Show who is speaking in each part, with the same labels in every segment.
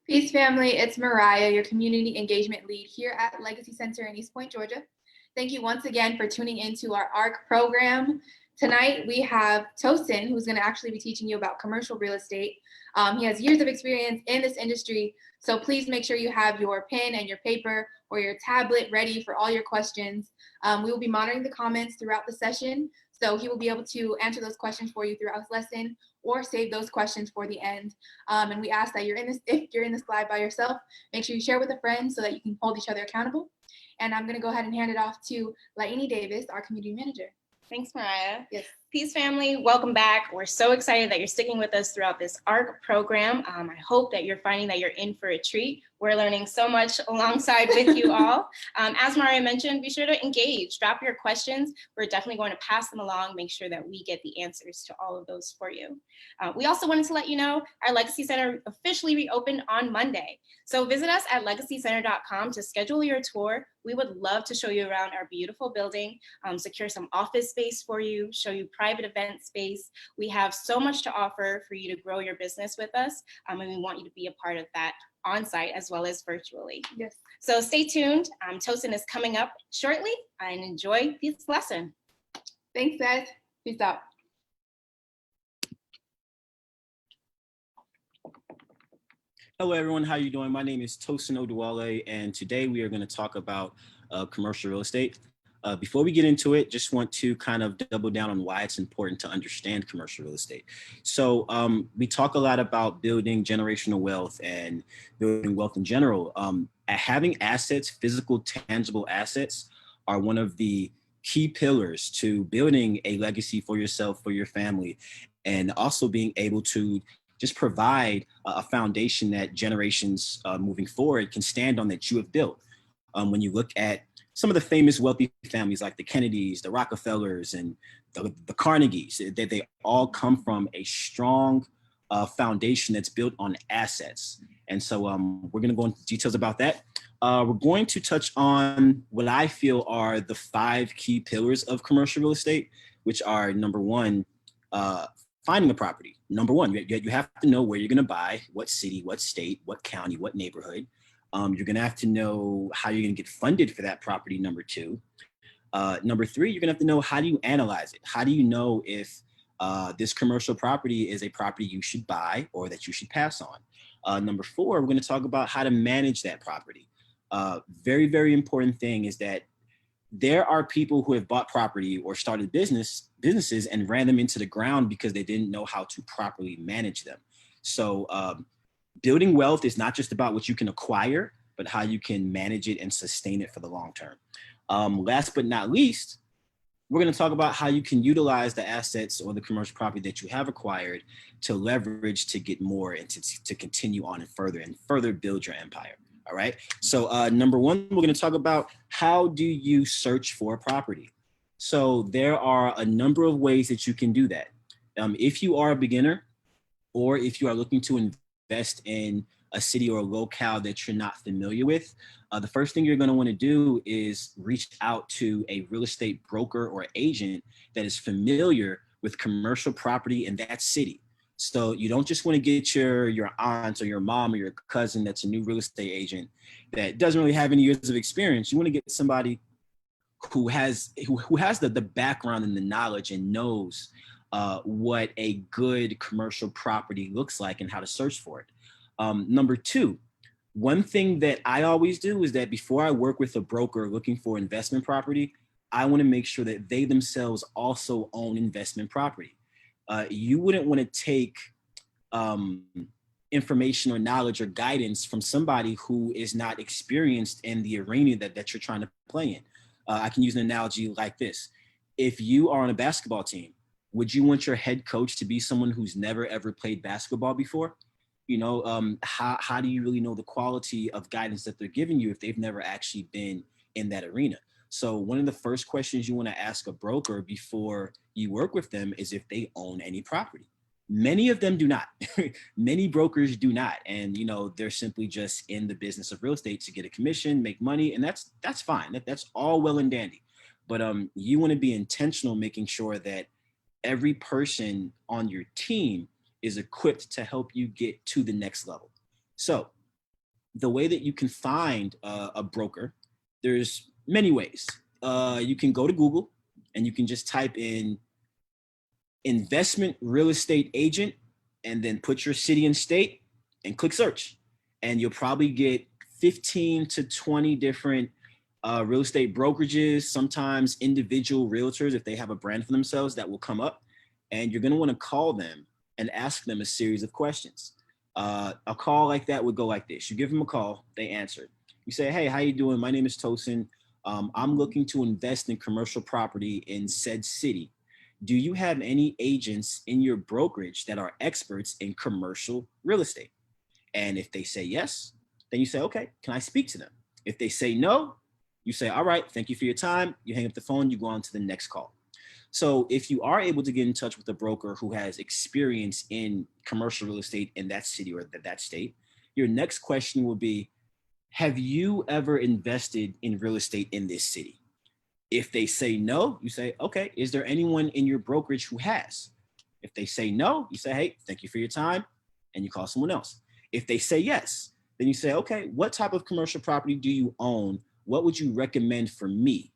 Speaker 1: Peace family, it's Mariah, your community engagement lead here at Legacy Center in East Point, Georgia. Thank you once again for tuning into our ARC program. Tonight we have Tosin, who's going to actually be teaching you about commercial real estate. He has years of experience in this industry, so please make sure you have your pen and your paper or your tablet ready for all your questions. We will be monitoring the comments throughout the session, so he will be able to answer those questions for you throughout his lesson or save those questions for the end. And we ask that if you're in this live by yourself, make sure you share with a friend so that you can hold each other accountable. And I'm gonna go ahead and hand it off to Laini Davis, our community manager.
Speaker 2: Thanks, Mariah.
Speaker 1: Yes.
Speaker 2: Peace family, welcome back. We're so excited that you're sticking with us throughout this ARC program. I hope that you're finding that you're in for a treat. We're learning so much alongside with you all. As Mariah mentioned, be sure to engage, drop your questions. We're definitely going to pass them along, make sure that we get the answers to all of those for you. We also wanted to let you know our Legacy Center officially reopened on Monday. So visit us at legacycenter.com to schedule your tour. We would love to show you around our beautiful building, secure some office space for you, show you private event space. We have so much to offer for you to grow your business with us, and we want you to be a part of that on-site as well as virtually.
Speaker 1: Yes.
Speaker 2: So stay tuned. Tosin is coming up shortly, and enjoy this lesson.
Speaker 1: Thanks, guys. Peace out.
Speaker 3: Hello, everyone. How are you doing? My name is Tosin Oduwole, and today we are going to talk about commercial real estate. Before we get into it, just want to kind of double down on why it's important to understand commercial real estate. So we talk a lot about building generational wealth and building wealth in general. Having assets, physical, tangible assets, are one of the key pillars to building a legacy for yourself, for your family, and also being able to just provide a foundation that generations moving forward can stand on that you have built. When you look at some of the famous wealthy families like the Kennedys, the Rockefellers, and the Carnegies, they all come from a strong foundation that's built on assets. And so we're going to go into details about that. We're going to touch on what I feel are the 5 key pillars of commercial real estate, which are number 1, finding a property. Number 1, you have to know where you're going to buy, what city, what state, what county, what neighborhood. You're going to have to know how you're going to get funded for that property. Number 2. Number 3, you're going to have to know, how do you analyze it? How do you know if this commercial property is a property you should buy or that you should pass on? Number 4, we're going to talk about how to manage that property. Very, very important thing is that there are people who have bought property or started businesses and ran them into the ground because they didn't know how to properly manage them. So building wealth is not just about what you can acquire, but how you can manage it and sustain it for the long term. Last but not least, we're going to talk about how you can utilize the assets or the commercial property that you have acquired to leverage to get more and to continue on and further build your empire. All right. So number 1, we're going to talk about, how do you search for a property? So there are a number of ways that you can do that. If you are a beginner, or if you are looking to invest in a city or a locale that you're not familiar with, the first thing you're going to want to do is reach out to a real estate broker or agent that is familiar with commercial property in that city. So you don't just want to get your aunt or your mom or your cousin that's a new real estate agent that doesn't really have any years of experience. You want to get somebody who has the background and the knowledge and knows what a good commercial property looks like and how to search for it. Number 2, one thing that I always do is that before I work with a broker looking for investment property, I want to make sure that they themselves also own investment property. You wouldn't want to take information or knowledge or guidance from somebody who is not experienced in the arena that you're trying to play in. I can use an analogy like this. If you are on a basketball team, would you want your head coach to be someone who's never ever played basketball before? You know, how do you really know the quality of guidance that they're giving you if they've never actually been in that arena? So one of the first questions you want to ask a broker before you work with them is if they own any property. Many of them do not. Many brokers do not. And, you know, they're simply just in the business of real estate to get a commission, make money. And that's fine. That's all well and dandy. But you want to be intentional, making sure that every person on your team is equipped to help you get to the next level. So the way that you can find a broker, there's many ways. You can go to Google and you can just type in investment real estate agent and then put your city and state and click search. And you'll probably get 15 to 20 different real estate brokerages, sometimes individual realtors, if they have a brand for themselves, that will come up. And you're going to want to call them and ask them a series of questions. A call like that would go like this. You give them a call, they answer. You say, hey, how you doing? My name is Tosin. I'm looking to invest in commercial property in said city. Do you have any agents in your brokerage that are experts in commercial real estate? And if they say yes, then you say, okay, can I speak to them? If they say no, you say, all right, thank you for your time. You hang up the phone, you go on to the next call. So if you are able to get in touch with a broker who has experience in commercial real estate in that city or that state, your next question will be, have you ever invested in real estate in this city? If they say no, you say, okay, is there anyone in your brokerage who has? If they say no, you say, hey, thank you for your time, and you call someone else. If they say yes, then you say, okay, what type of commercial property do you own? What would you recommend for me?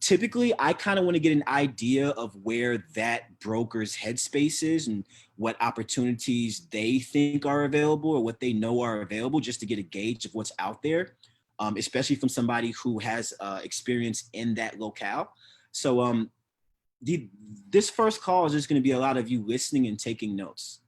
Speaker 3: Typically, I kind of want to get an idea of where that broker's headspace is and what opportunities they think are available or what they know are available, just to get a gauge of what's out there, especially from somebody who has experience in that locale. So this first call is just going to be a lot of you listening and taking notes.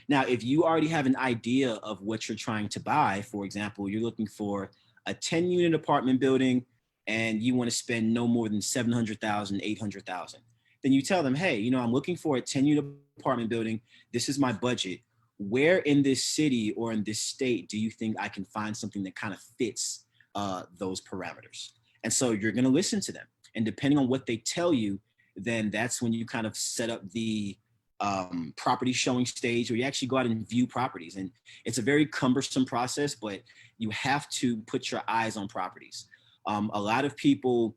Speaker 3: Now, if you already have an idea of what you're trying to buy, for example, you're looking for a 10-unit apartment building and you want to spend no more than $700,000, $800,000, then you tell them, hey, I'm looking for a 10-unit apartment building. This is my budget. Where in this city or in this state do you think I can find something that kind of fits those parameters? And so you're going to listen to them. And depending on what they tell you, then that's when you kind of set up the property showing stage where you actually go out and view properties. And it's a very cumbersome process, but you have to put your eyes on properties. A lot of people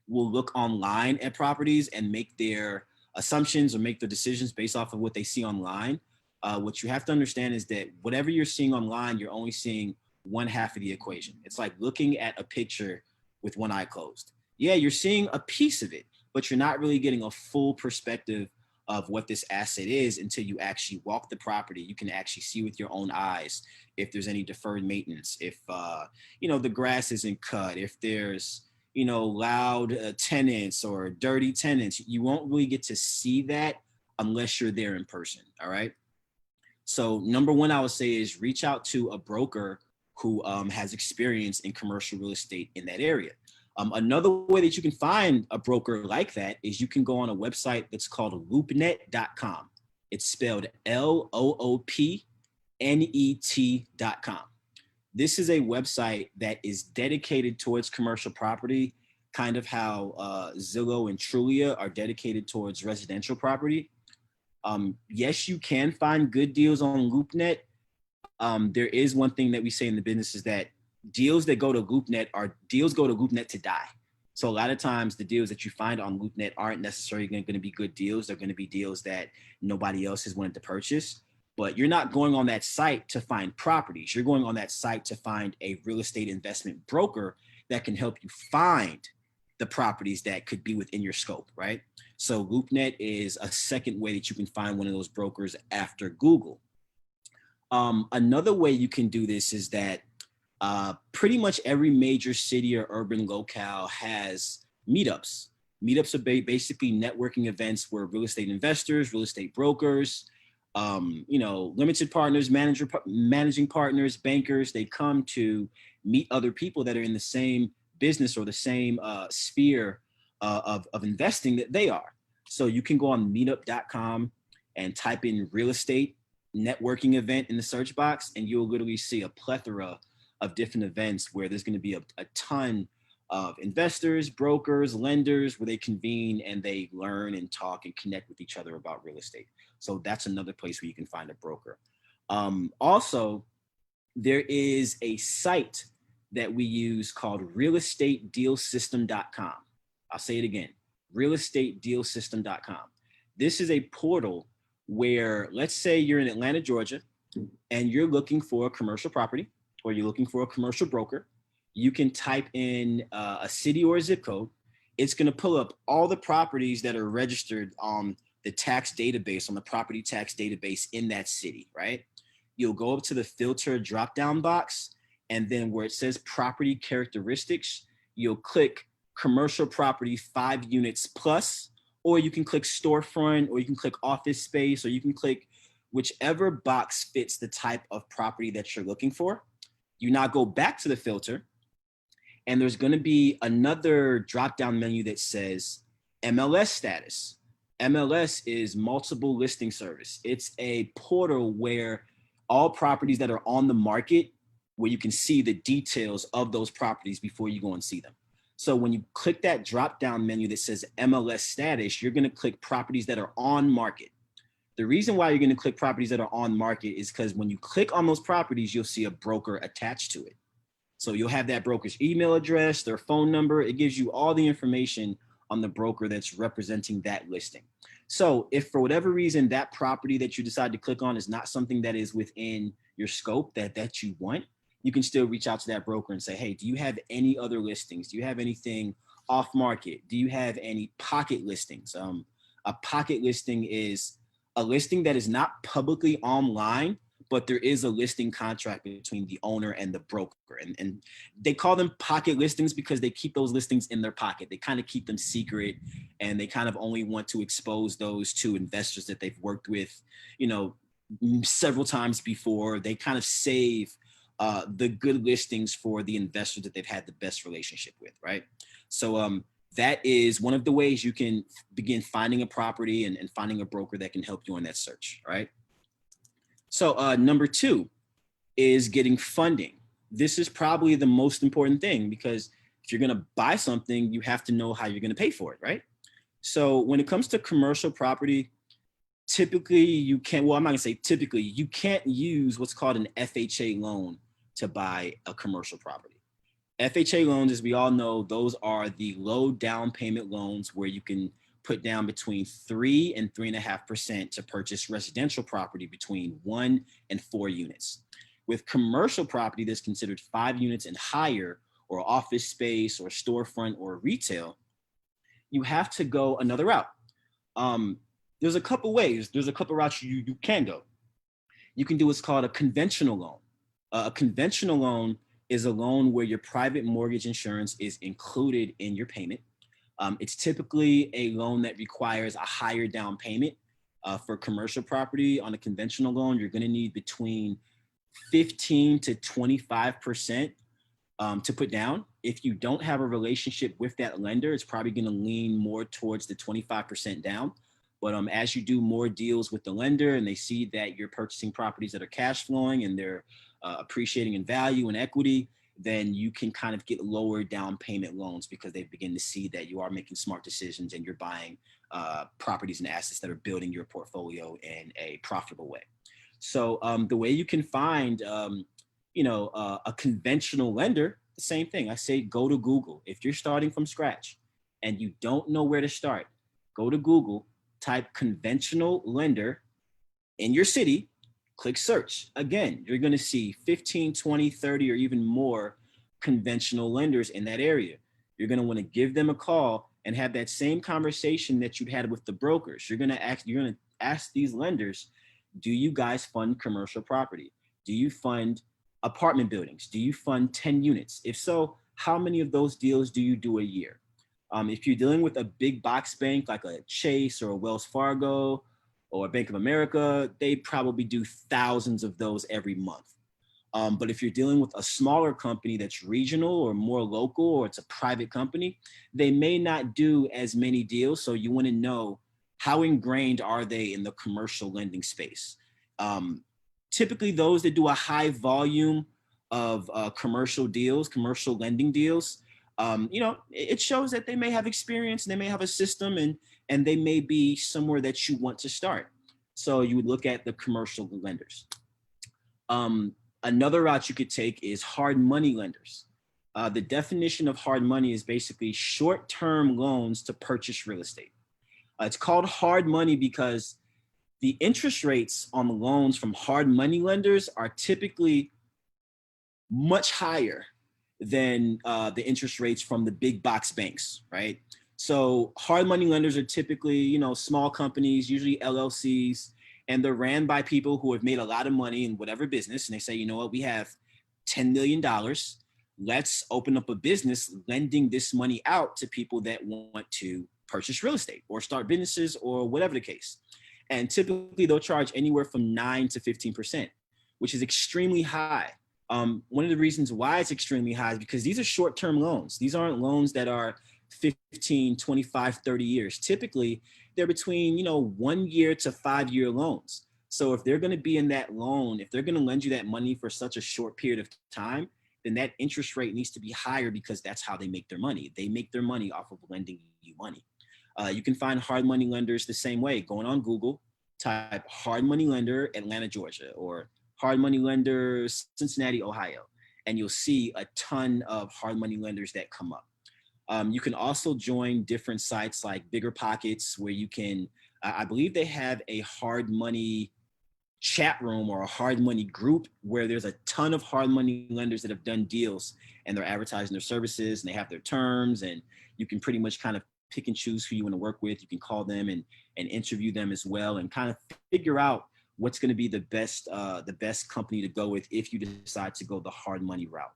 Speaker 3: will look online at properties and make their assumptions or make their decisions based off of what they see online. What you have to understand is that whatever you're seeing online, you're only seeing one half of the equation. It's like looking at a picture with one eye closed. Yeah, you're seeing a piece of it, but you're not really getting a full perspective of what this asset is until you actually walk the property. You can actually see with your own eyes if there's any deferred maintenance, if the grass isn't cut, if there's loud tenants or dirty tenants. You won't really get to see that unless you're there in person. All right. So number one, I would say is reach out to a broker who has experience in commercial real estate in that area. Another way that you can find a broker like that is you can go on a website that's called loopnet.com. It's spelled LOOPNET.com. This is a website that is dedicated towards commercial property, kind of how Zillow and Trulia are dedicated towards residential property. Yes, you can find good deals on LoopNet. There is one thing that we say in the business is that deals that go to LoopNet go to LoopNet to die. So a lot of times the deals that you find on LoopNet aren't necessarily going to be good deals. They're going to be deals that nobody else has wanted to purchase. But you're not going on that site to find properties. You're going on that site to find a real estate investment broker that can help you find the properties that could be within your scope, right? So LoopNet is a second way that you can find one of those brokers after Google. Another way you can do this is that pretty much every major city or urban locale has meetups. Meetups are basically networking events where real estate investors, real estate brokers, limited partners, managing partners, bankers, they come to meet other people that are in the same business or the same sphere of investing that they are. So you can go on meetup.com and type in real estate networking event in the search box, and you'll literally see a plethora of different events where there's going to be a ton of investors, brokers, lenders, where they convene and they learn and talk and connect with each other about real estate. So that's another place where you can find a broker. Also, there is a site that we use called realestatedealsystem.com. I'll say it again, realestatedealsystem.com. This is a portal where, let's say you're in Atlanta, Georgia, and you're looking for a commercial property or you're looking for a commercial broker, you can type in a city or a zip code. It's going to pull up all the properties that are registered on the tax database, on the property tax database in that city, right? You'll go up to the filter drop down box, and then where it says property characteristics, you'll click commercial property 5 units plus, or you can click storefront, or you can click office space, or you can click whichever box fits the type of property that you're looking for. You now go back to the filter, and there's going to be another drop-down menu that says MLS status. MLS is multiple listing service. It's a portal where all properties that are on the market, where you can see the details of those properties before you go and see them. So when you click that drop-down menu that says MLS status, you're going to click properties that are on market. The reason why you're going to click properties that are on market is because when you click on those properties, you'll see a broker attached to it. So you'll have that broker's email address, their phone number. It gives you all the information on the broker that's representing that listing. So if for whatever reason that property that you decide to click on is not something that is within your scope that you want, you can still reach out to that broker and say, hey, do you have any other listings? Do you have anything off market? Do you have any pocket listings? A pocket listing is a listing that is not publicly online, but there is a listing contract between the owner and the broker. And they call them pocket listings because they keep those listings in their pocket. They kind of keep them secret, and they kind of only want to expose those to investors that they've worked with, several times before. They kind of save the good listings for the investors that they've had the best relationship with, right? So that is one of the ways you can begin finding a property and finding a broker that can help you on that search, right? So number 2 is getting funding. This is probably the most important thing, because if you're going to buy something, you have to know how you're going to pay for it, right? So when it comes to commercial property, typically you can't, well, I'm not going to say typically, you can't use what's called an FHA loan to buy a commercial property. FHA loans, as we all know, those are the low down payment loans where you can put down between 3 and 3.5% to purchase residential property between 1 and 4 units. With commercial property that's considered 5 units and higher, or office space or storefront or retail, you have to go another route. There's a couple ways. There's a couple routes you can go. You can do what's called a conventional loan. A conventional loan is a loan where your private mortgage insurance is included in your payment. It's typically a loan that requires a higher down payment. For commercial property on a conventional loan, you're going to need between 15 to 25% to put down. If you don't have a relationship with that lender, it's probably going to lean more towards the 25% down. But as you do more deals with the lender and they see that you're purchasing properties that are cash flowing and they're appreciating in value and equity, then you can kind of get lower down payment loans because they begin to see that you are making smart decisions and you're buying properties and assets that are building your portfolio in a profitable way. So the way you can find, a conventional lender, the same thing. I say go to Google. If you're starting from scratch and you don't know where to start, go to Google, type conventional lender in your city, click search. Again, you're going to see 15, 20, 30, or even more conventional lenders in that area. You're going to want to give them a call and have that same conversation that you'd had with the brokers. You're going to ask these lenders, do you guys fund commercial property? Do you fund apartment buildings? Do you fund 10 units? If so, how many of those deals do you do a year? If you're dealing with a big box bank like a Chase or a Wells Fargo or a Bank of America, they probably do thousands of those every month. But if you're dealing with a smaller company that's regional or more local, or it's a private company, they may not do as many deals. So you want to know, how ingrained are they in the commercial lending space? Typically, those that do a high volume of commercial deals, commercial lending deals, it shows that they may have experience and they may have a system, and they may be somewhere that you want to start. So you would look at the commercial lenders. Another route you could take is hard money lenders. The definition of hard money is basically short-term loans to purchase real estate. It's called hard money because the interest rates on the loans from hard money lenders are typically much higher than the interest rates from the big box banks, right? So hard money lenders are typically, small companies, usually LLCs, and they're ran by people who have made a lot of money in whatever business. And they say, you know what, we have $10 million. Let's open up a business lending this money out to people that want to purchase real estate or start businesses or whatever the case. And typically they'll charge anywhere from 9 to 15%, which is extremely high. One of the reasons why it's extremely high is because these are short-term loans. These aren't loans that are 15, 25, 30 years. Typically, they're between, 1 year to 5 year loans. So if they're going to be in that loan, if they're going to lend you that money for such a short period of time, then that interest rate needs to be higher because that's how they make their money. They make their money off of lending you money. You can find hard money lenders the same way. Going on Google, type hard money lender, Atlanta, Georgia, or hard money lender, Cincinnati, Ohio, and you'll see a ton of hard money lenders that come up. You can also join different sites like Bigger Pockets, where you can, I believe they have a hard money chat room or a hard money group where there's a ton of hard money lenders that have done deals and they're advertising their services and they have their terms, and you can pretty much kind of pick and choose who you want to work with. You can call them and interview them as well and kind of figure out what's going to be the best company to go with if you decide to go the hard money route.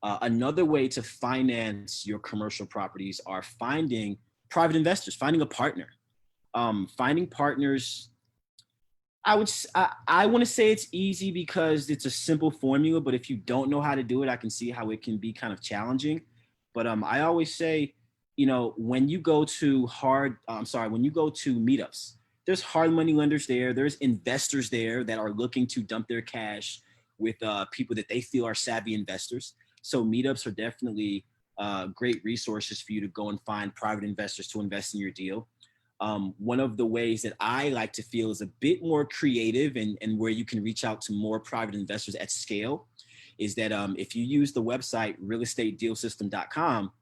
Speaker 3: Another way to finance your commercial properties are finding private investors, finding a partner. Finding partners, I want to say it's easy because it's a simple formula, but if you don't know how to do it, I can see how it can be kind of challenging. But I always say, when you go to meetups, there's hard money lenders there. There's investors there that are looking to dump their cash with people that they feel are savvy investors. So meetups are definitely great resources for you to go and find private investors to invest in your deal. One of the ways that I like to feel is a bit more creative and where you can reach out to more private investors at scale is that if you use the website realestatedealsystem.com,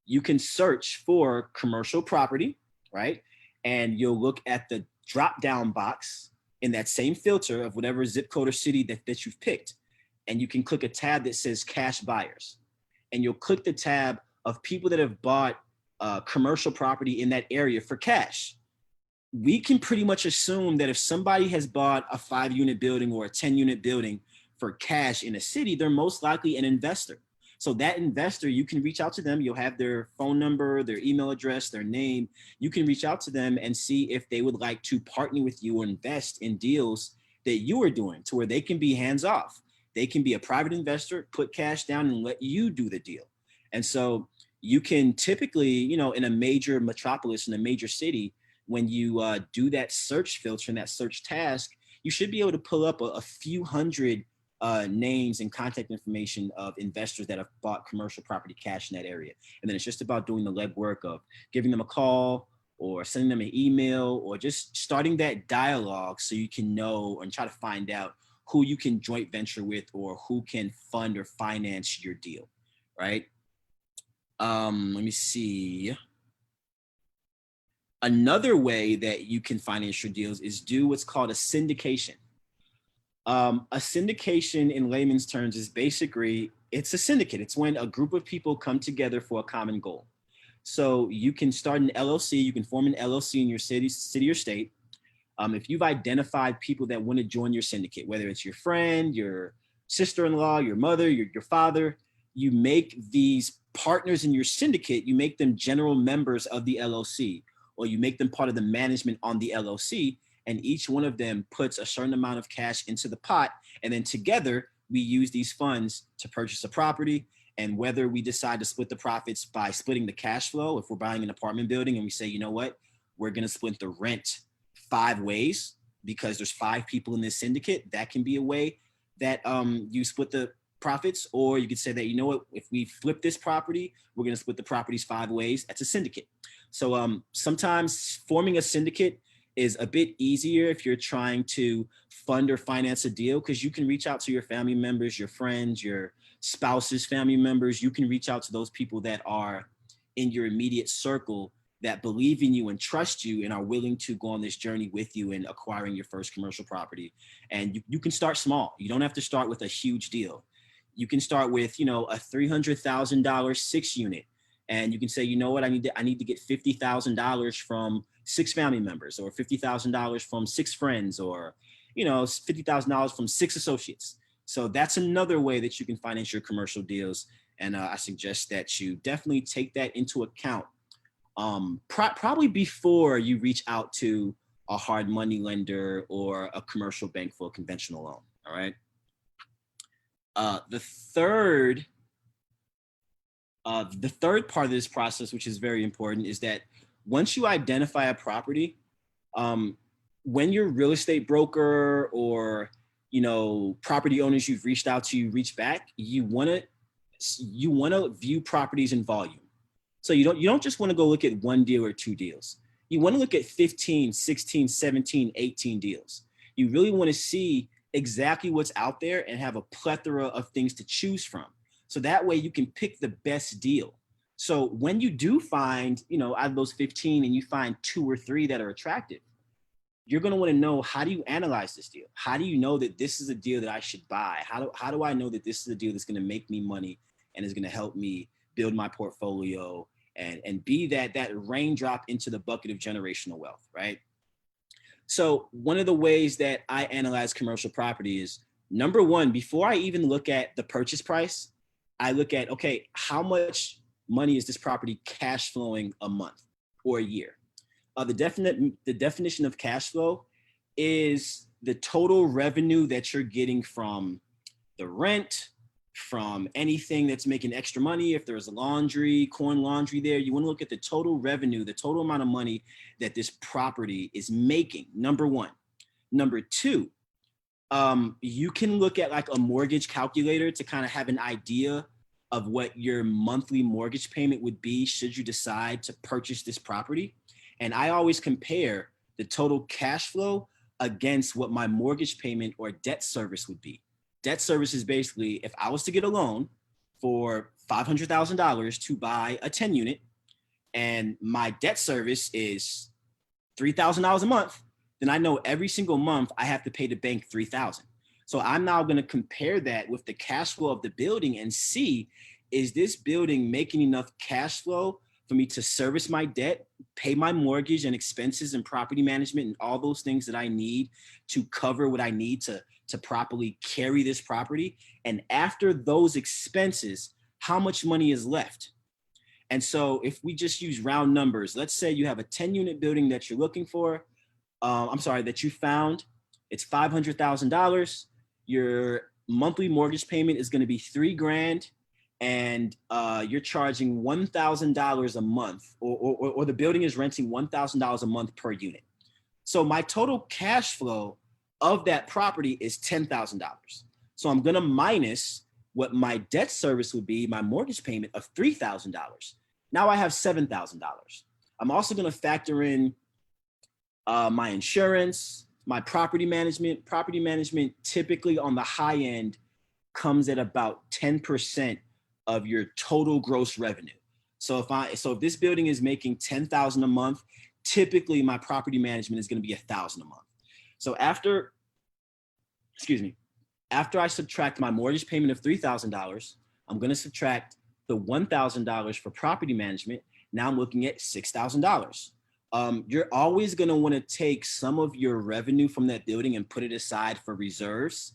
Speaker 3: you can search for commercial property, right? And you'll look at the drop down box in that same filter of whatever zip code or city that you've picked. And you can click a tab that says cash buyers. And you'll click the tab of people that have bought commercial property in that area for cash. We can pretty much assume that if somebody has bought a 5-unit building or a 10-unit building for cash in a city, they're most likely an investor. So that investor, you can reach out to them. You'll have their phone number, their email address, their name. You can reach out to them and see if they would like to partner with you or invest in deals that you are doing to where they can be hands off. They can be a private investor, put cash down and let you do the deal. And so you can typically, in a major metropolis, in a major city, when you do that search filter and that search task, you should be able to pull up a few hundred names and contact information of investors that have bought commercial property cash in that area. And then it's just about doing the legwork of giving them a call or sending them an email or just starting that dialogue so you can know and try to find out who you can joint venture with or who can fund or finance your deal, right? Let me see. Another way that you can finance your deals is do what's called a syndication. A syndication in layman's terms is basically, it's a syndicate. It's when a group of people come together for a common goal. So you can start an LLC, you can form an LLC in your city or state. If you've identified people that want to join your syndicate, whether it's your friend, your sister-in-law, your mother, your father, you make these partners in your syndicate, you make them general members of the LLC, or you make them part of the management on the LLC, and each one of them puts a certain amount of cash into the pot. And then together we use these funds to purchase a property. And whether we decide to split the profits by splitting the cash flow, if we're buying an apartment building and we say, you know what, we're going to split the rent 5 ways because there's 5 people in this syndicate, that can be a way that you split the profits. Or you could say that, you know what, if we flip this property, we're going to split the properties 5 ways. That's a syndicate. So sometimes forming a syndicate is a bit easier if you're trying to fund or finance a deal, because you can reach out to your family members, your friends, your spouse's family members. You can reach out to those people that are in your immediate circle that believe in you and trust you and are willing to go on this journey with you in acquiring your first commercial property. And you can start small. You don't have to start with a huge deal. You can start with, a $300,000 6-unit. And you can say, you know what, I need to get $50,000 from 6 family members, or $50,000 from 6 friends, or, $50,000 from 6 associates. So that's another way that you can finance your commercial deals. And I suggest that you definitely take that into account. Probably before you reach out to a hard money lender or a commercial bank for a conventional loan. All right. The third part of this process, which is very important, is that once you identify a property, when your real estate broker or property owners you've reached out to reach back, you want to view properties in volume. So you don't just want to go look at 1 deal or 2 deals. You want to look at 15, 16, 17, 18 deals. You really want to see exactly what's out there and have a plethora of things to choose from. So that way you can pick the best deal. So when you do find, out of those 15 and you find 2 or 3 that are attractive, you're going to want to know, how do you analyze this deal? How do you know that this is a deal that I should buy? How do I know that this is a deal that's going to make me money and is going to help me build my portfolio and be that raindrop into the bucket of generational wealth, right? So one of the ways that I analyze commercial property is, number one, before I even look at the purchase price, I look at, okay, how much money is this property cash flowing a month or a year? The definition of cash flow is the total revenue that you're getting from the rent, from anything that's making extra money. If there's a corn laundry there, you want to look at the total revenue, the total amount of money that this property is making, number one. Number two, you can look at like a mortgage calculator to kind of have an idea of what your monthly mortgage payment would be should you decide to purchase this property. And I always compare the total cash flow against what my mortgage payment or debt service would be. Debt service is basically, if I was to get a loan for $500,000 to buy a 10 unit and my debt service is $3,000 a month, then I know every single month I have to pay the bank $3,000. So I'm now going to compare that with the cash flow of the building and see, is this building making enough cash flow for me to service my debt, pay my mortgage and expenses and property management and all those things that I need to cover what I need to properly carry this property? And after those expenses, how much money is left? And so if we just use round numbers, let's say you have a 10-unit building that you're looking for, that you found, it's $500,000. Your monthly mortgage payment is going to be $3,000, and you're charging $1,000 a month, or the building is renting $1,000 a month per unit. So my total cash flow of that property is $10,000. So I'm going to minus what my debt service would be, my mortgage payment of $3,000. Now I have $7,000. I'm also going to factor in my insurance, my property management. Property management typically on the high end comes at about 10% of your total gross revenue. So if this building is making $10,000 a month, typically my property management is going to be $1,000 a month. So after I subtract my mortgage payment of $3,000, I'm going to subtract the $1,000 for property management. Now I'm looking at $6,000. You're always going to want to take some of your revenue from that building and put it aside for reserves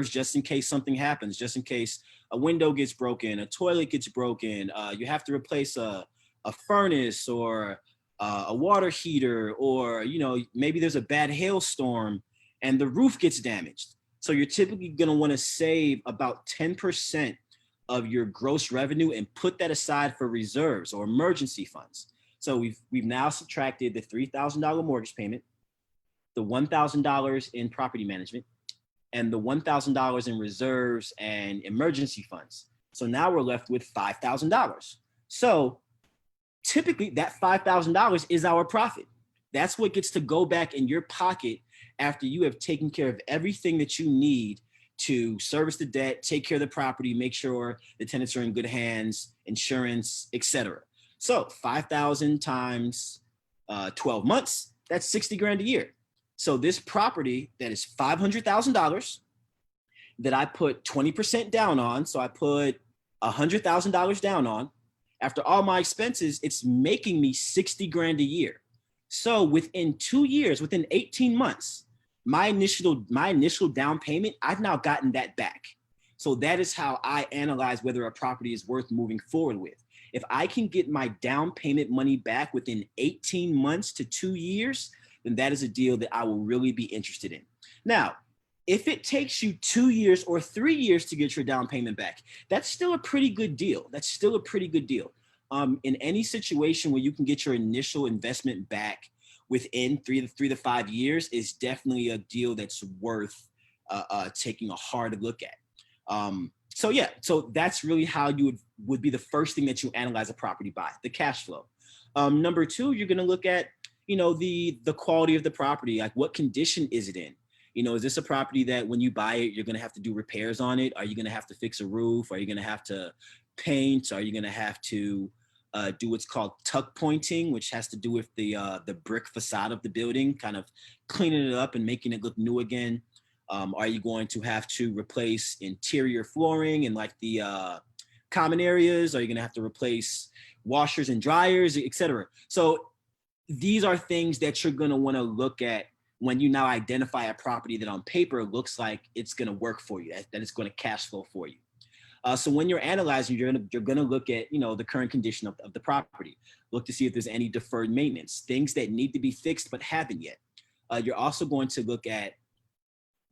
Speaker 3: just in case something happens, just in case a window gets broken, a toilet gets broken, you have to replace a furnace or a water heater, or maybe there's a bad hailstorm and the roof gets damaged. So you're typically going to want to save about 10% of your gross revenue and put that aside for reserves or emergency funds. So we've now subtracted the $3,000 mortgage payment, the $1,000 in property management, and the $1,000 in reserves and emergency funds. So now we're left with $5,000. So typically that $5,000 is our profit. That's what gets to go back in your pocket after you have taken care of everything that you need to service the debt, take care of the property, make sure the tenants are in good hands, insurance, etc. So 5,000 times 12 months, that's 60 grand a year. So this property that is $500,000 that I put 20% down on, so I put $100,000 down on, after all my expenses, it's making me 60 grand a year. So within 2 years, within 18 months, my initial down payment, I've now gotten that back. So that is how I analyze whether a property is worth moving forward with. If I can get my down payment money back within 18 months to 2 years, then that is a deal that I will really be interested in. Now, if it takes you 2 years or 3 years to get your down payment back, that's still a pretty good deal. That's still a pretty good deal. In any situation where you can get your initial investment back within 3 to 5 years is definitely a deal that's worth taking a hard look at. So that's really how you would be the first thing that you analyze a property by, the cash flow. Number two, you're going to look at, the quality of the property, like what condition is it in? Is this a property that when you buy it, you're going to have to do repairs on it? Are you going to have to fix a roof? Are you going to have to paint? Are you going to have to do what's called tuck pointing, which has to do with the brick facade of the building, kind of cleaning it up and making it look new again? Are you going to have to replace interior flooring and like the common areas? Are you going to have to replace washers and dryers, etc.? So these are things that you're going to want to look at when you now identify a property that on paper looks like it's going to work for you, that it's going to cash flow for you. So when you're analyzing, you're going to look at, the current condition of the property. Look to see if there's any deferred maintenance, things that need to be fixed but haven't yet. You're also going to look at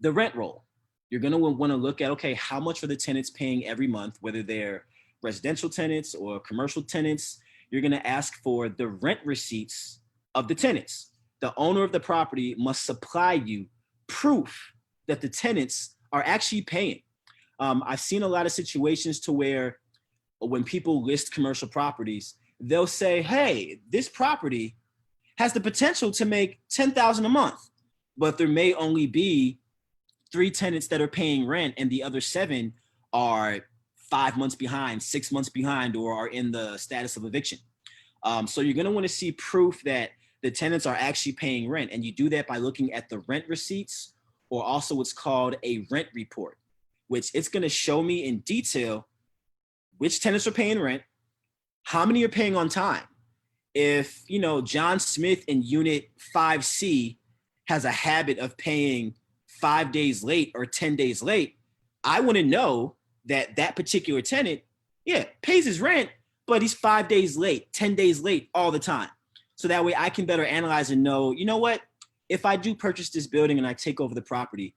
Speaker 3: the rent roll. You're going to want to look at, okay, how much are the tenants paying every month, whether they're residential tenants or commercial tenants. You're going to ask for the rent receipts of the tenants. The owner of the property must supply you proof that the tenants are actually paying. I've seen a lot of situations to where when people list commercial properties, they'll say, hey, this property has the potential to make $10,000 a month, but there may only be 3 tenants that are paying rent and the other 7 are 5 months behind, 6 months behind, or are in the status of eviction. So you're going to want to see proof that the tenants are actually paying rent. And you do that by looking at the rent receipts, or also what's called a rent report, which it's going to show me in detail which tenants are paying rent, how many are paying on time. If, John Smith in unit 5C has a habit of paying 5 days late or 10 days late, I want to know that that particular tenant, pays his rent, but he's 5 days late, 10 days late all the time. So that way I can better analyze and know, what, if I do purchase this building and I take over the property,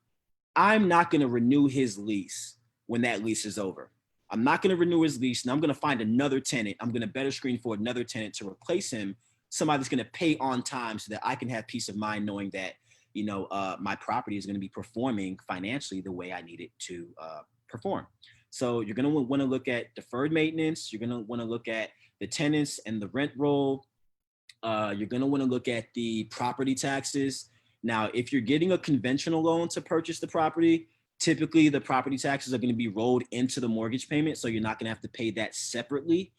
Speaker 3: I'm not going to renew his lease when that lease is over. I'm not going to renew his lease, and I'm going to find another tenant. I'm going to better screen for another tenant to replace him, somebody that's going to pay on time so that I can have peace of mind knowing that, my property is going to be performing financially the way I need it to perform. So you're going to want to look at deferred maintenance. You're going to want to look at the tenants and the rent roll. You're going to want to look at the property taxes. Now, if you're getting a conventional loan to purchase the property, typically the property taxes are going to be rolled into the mortgage payment, so you're not going to have to pay that separately.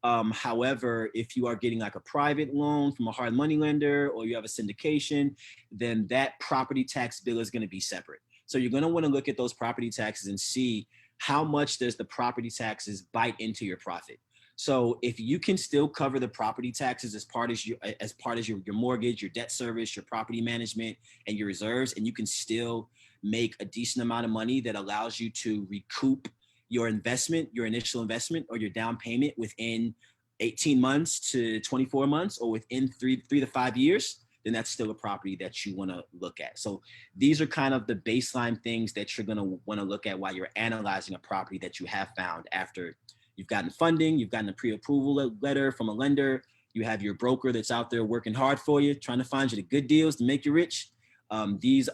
Speaker 3: However, if you are getting like a private loan from a hard money lender, or you have a syndication, then that property tax bill is going to be separate. So you're going to want to look at those property taxes and see how much does the property taxes bite into your profit. So if you can still cover the property taxes as part of your mortgage, your debt service, your property management, and your reserves, and you can still make a decent amount of money that allows you to recoup your investment, your initial investment, or your down payment within 18 months to 24 months, or within 3 to 5 years, then that's still a property that you want to look at. So these are kind of the baseline things that you're going to want to look at while you're analyzing a property that you have found after you've gotten funding, you've gotten a pre-approval letter from a lender, you have your broker that's out there working hard for you, trying to find you the good deals to make you rich.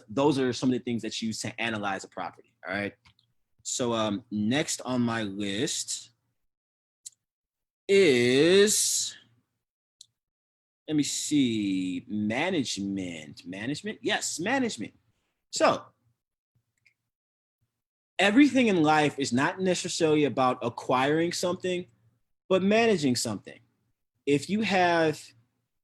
Speaker 3: Those are some of the things that you use to analyze a property. All right. So next on my list is, let me see, management. Yes, management. So everything in life is not necessarily about acquiring something, but managing something. If you have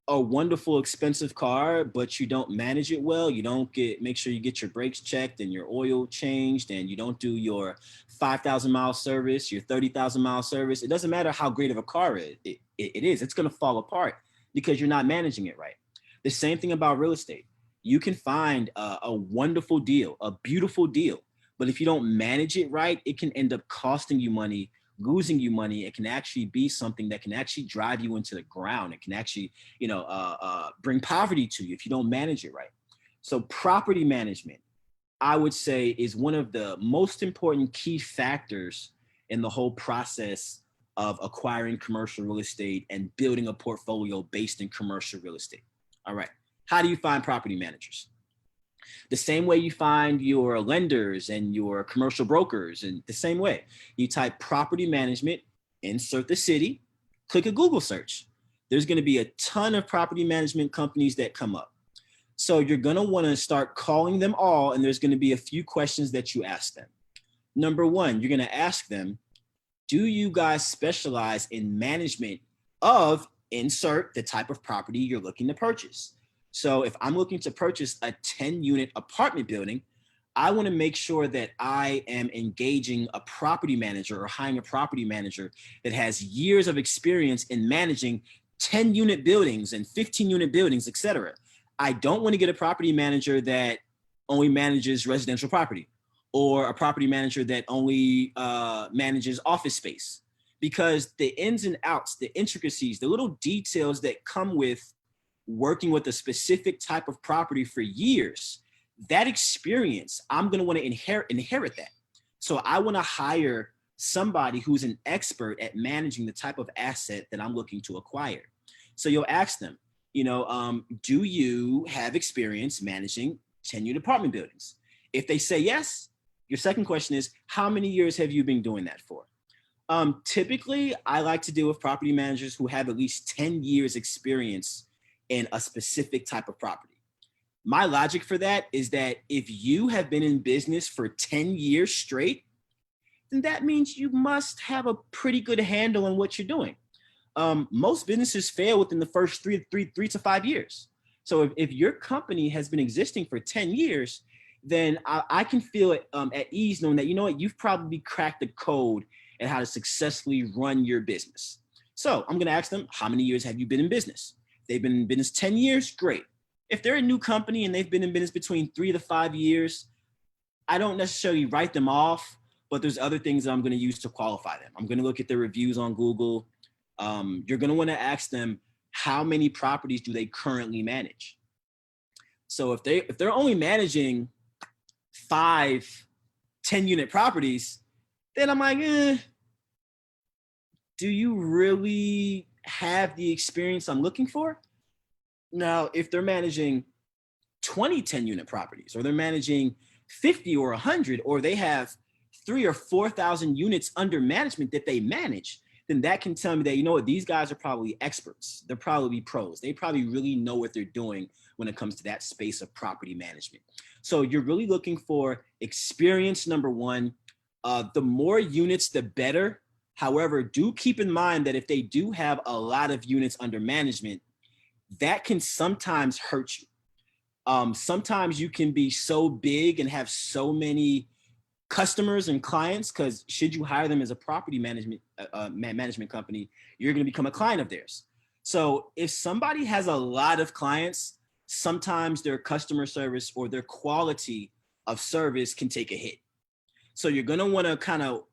Speaker 3: a wonderful, expensive car, but you don't manage it well, you don't make sure you get your brakes checked and your oil changed, and you don't do your 5,000 mile service, your 30,000 mile service, it doesn't matter how great of a car it is, it's going to fall apart because you're not managing it right. The same thing about real estate. You can find a wonderful deal, a beautiful deal, but if you don't manage it right, it can end up costing you money, losing you money. It can actually be something that can actually drive you into the ground. It can actually, bring poverty to you if you don't manage it right. So property management, I would say, is one of the most important key factors in the whole process of acquiring commercial real estate and building a portfolio based in commercial real estate. All right. How do you find property managers? The same way you find your lenders and your commercial brokers, and the same way you type property management, insert the city, click a Google search. There's going to be a ton of property management companies that come up. So you're going to want to start calling them all, and there's going to be a few questions that you ask them. Number one, you're going to ask them, do you guys specialize in management of insert the type of property you're looking to purchase? So if I'm looking to purchase a 10-unit apartment building, I want to make sure that I am engaging a property manager or hiring a property manager that has years of experience in managing 10-unit buildings and 15-unit buildings, et cetera. I don't want to get a property manager that only manages residential property, or a property manager that only manages office space, because the ins and outs, the intricacies, the little details that come with working with a specific type of property for years, that experience, I'm going to want to inherit that. So I want to hire somebody who's an expert at managing the type of asset that I'm looking to acquire. So you'll ask them, do you have experience managing 10-unit apartment buildings? If they say yes, your second question is, how many years have you been doing that for? Typically, I like to deal with property managers who have at least 10 years experience in a specific type of property. My logic for that is that if you have been in business for 10 years straight, then that means you must have a pretty good handle on what you're doing. Most businesses fail within the first three to 5 years. So if your company has been existing for 10 years, then I can feel at ease knowing that, you've probably cracked the code and how to successfully run your business. So I'm going to ask them, how many years have you been in business? They've been in business 10 years, great. If they're a new company and they've been in business between 3 to 5 years, I don't necessarily write them off, but there's other things that I'm going to use to qualify them. I'm going to look at their reviews on Google. You're going to want to ask them, how many properties do they currently manage? So if they're only managing 5 10-unit properties, then I'm like, do you really have the experience I'm looking for? Now, if they're managing 20 10-unit properties, or they're managing 50 or 100, or they have 3,000 or 4,000 units under management that they manage, then that can tell me that, these guys are probably experts. They're probably pros. They probably really know what they're doing when it comes to that space of property management. So you're really looking for experience, number one. The more units, the better. However, do keep in mind that if they do have a lot of units under management, that can sometimes hurt you. Sometimes you can be so big and have so many customers and clients, because should you hire them as a property management company, you're going to become a client of theirs. So if somebody has a lot of clients, sometimes their customer service or their quality of service can take a hit. So you're going to want to kind of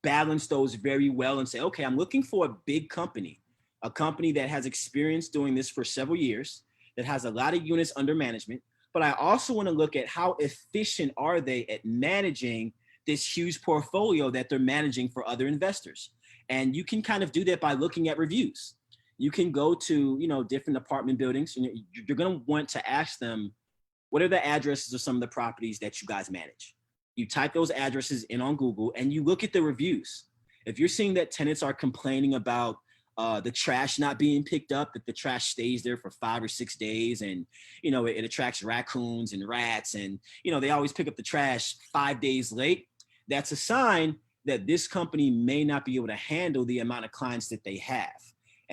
Speaker 3: balance those very well and say, okay, I'm looking for a big company, a company that has experience doing this for several years, that has a lot of units under management. But I also want to look at how efficient are they at managing this huge portfolio that they're managing for other investors. And you can kind of do that by looking at reviews. You can go to, different apartment buildings, and you're going to want to ask them, what are the addresses of some of the properties that you guys manage? You type those addresses in on Google and you look at the reviews. If you're seeing that tenants are complaining about the trash not being picked up, that the trash stays there for 5 or 6 days, and it attracts raccoons and rats, and they always pick up the trash 5 days late, that's a sign that this company may not be able to handle the amount of clients that they have.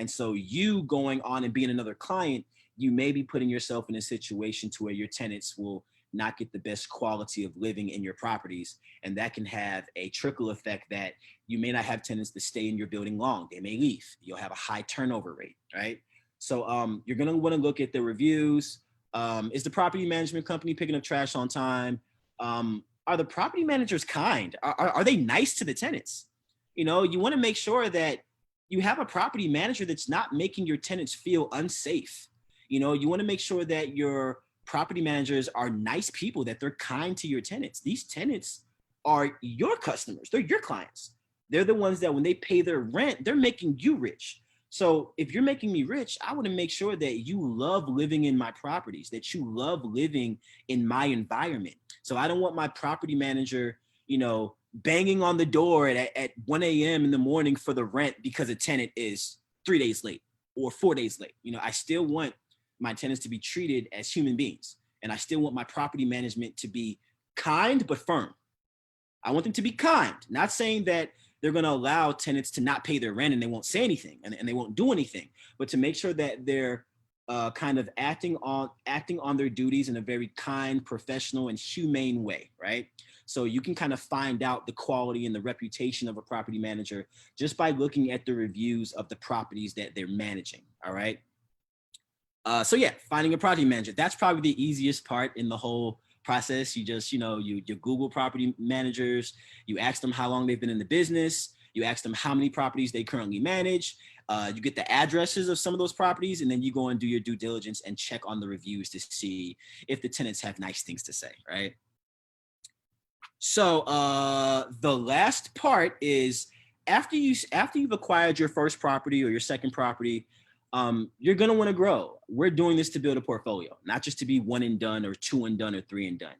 Speaker 3: And so you going on and being another client, you may be putting yourself in a situation to where your tenants will not get the best quality of living in your properties. And that can have a trickle effect that you may not have tenants to stay in your building long. They may leave. You'll have a high turnover rate, right? So you're gonna wanna look at the reviews. Is the property management company picking up trash on time? Are the property managers kind? Are they nice to the tenants? You know, you wanna make sure that you have a property manager that's not making your tenants feel unsafe. You know, you wanna make sure that your property managers are nice people, that they're kind to your tenants. These tenants are your customers. They're your clients. They're the ones that when they pay their rent, they're making you rich. So if you're making me rich, I want to make sure that you love living in my properties, that you love living in my environment. So I don't want my property manager, you know, banging on the door at 1 a.m. in the morning for the rent because a tenant is 3 days late or 4 days late. You know, I still want my tenants to be treated as human beings. And I still want my property management to be kind, but firm. I want them to be kind, not saying that they're going to allow tenants to not pay their rent and they won't say anything and they won't do anything, but to make sure that they're kind of acting on their duties in a very kind, professional, and humane way, right? So you can kind of find out the quality and the reputation of a property manager just by looking at the reviews of the properties that they're managing, all right? So yeah, finding a property manager, that's probably the easiest part in the whole process. You just, you know, you Google property managers, you ask them how long they've been in the business, you ask them how many properties they currently manage, you get the addresses of some of those properties, and then you go and do your due diligence and check on the reviews to see if the tenants have nice things to say, right? So the last part is after you've acquired your first property or your second property, you're going to want to grow. We're doing this to build a portfolio, not just to be one and done or two and done or three and done.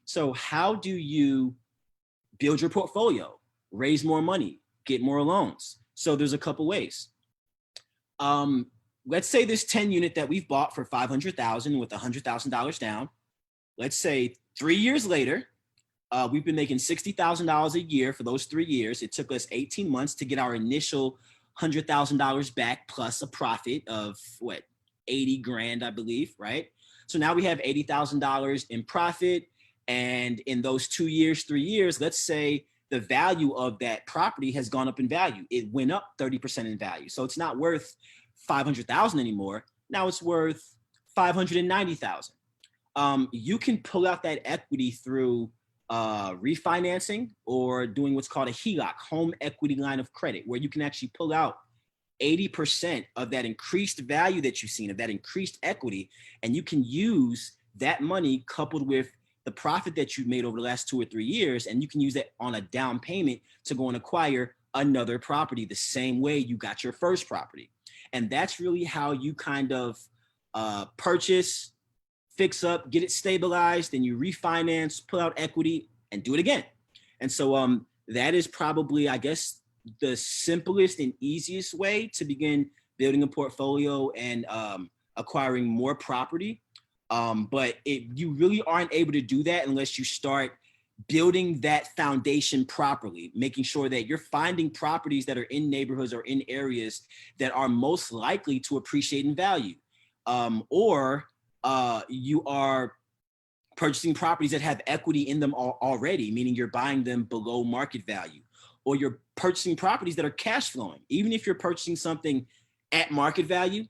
Speaker 3: So how do you build your portfolio, raise more money, get more loans? So there's a couple ways. Let's say this 10 unit that we've bought for $500,000 with $100,000 down. Let's say 3 years later, we've been making $60,000 a year for those 3 years. It took us 18 months to get our initial $100,000 back plus a profit of what, 80 grand, I believe, right? So now we have $80,000 in profit. And in those 2 years, 3 years, let's say the value of that property has gone up in value. It went up 30% in value. So it's not worth 500,000 anymore. Now it's worth 590,000. You can pull out that equity through refinancing or doing what's called a HELOC, home equity line of credit, where you can actually pull out 80% of that increased value that you've seen, of that increased equity, and you can use that money coupled with the profit that you've made over the last 2 or 3 years, and you can use that on a down payment to go and acquire another property the same way you got your first property. And that's really how you kind of purchase, fix up, get it stabilized, then you refinance, pull out equity, and do it again. And so that is probably, I guess, the simplest and easiest way to begin building a portfolio and acquiring more property. But you really aren't able to do that unless you start building that foundation properly, making sure that you're finding properties that are in neighborhoods or in areas that are most likely to appreciate in value, or you are purchasing properties that have equity in them already, meaning you're buying them below market value, or you're purchasing properties that are cash flowing. Even if you're purchasing something at market value,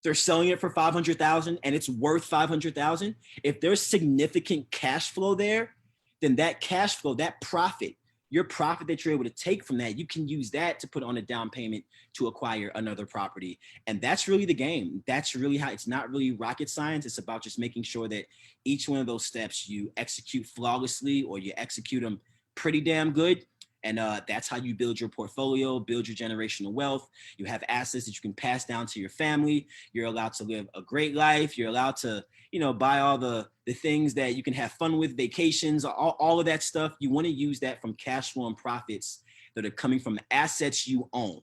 Speaker 3: they're selling it for 500,000 and it's worth 500,000. If there's significant cash flow there, then that cash flow, that profit, your profit that you're able to take from that, you can use that to put on a down payment to acquire another property. And that's really the game. That's really how, it's not really rocket science. It's about just making sure that each one of those steps you execute flawlessly, or you execute them pretty damn good. And that's how you build your portfolio, build your generational wealth. You have assets that you can pass down to your family. You're allowed to live a great life. You're allowed to, you know, buy all the things that you can have fun with, vacations, all of that stuff. You want to use that from cash flow and profits that are coming from assets you own,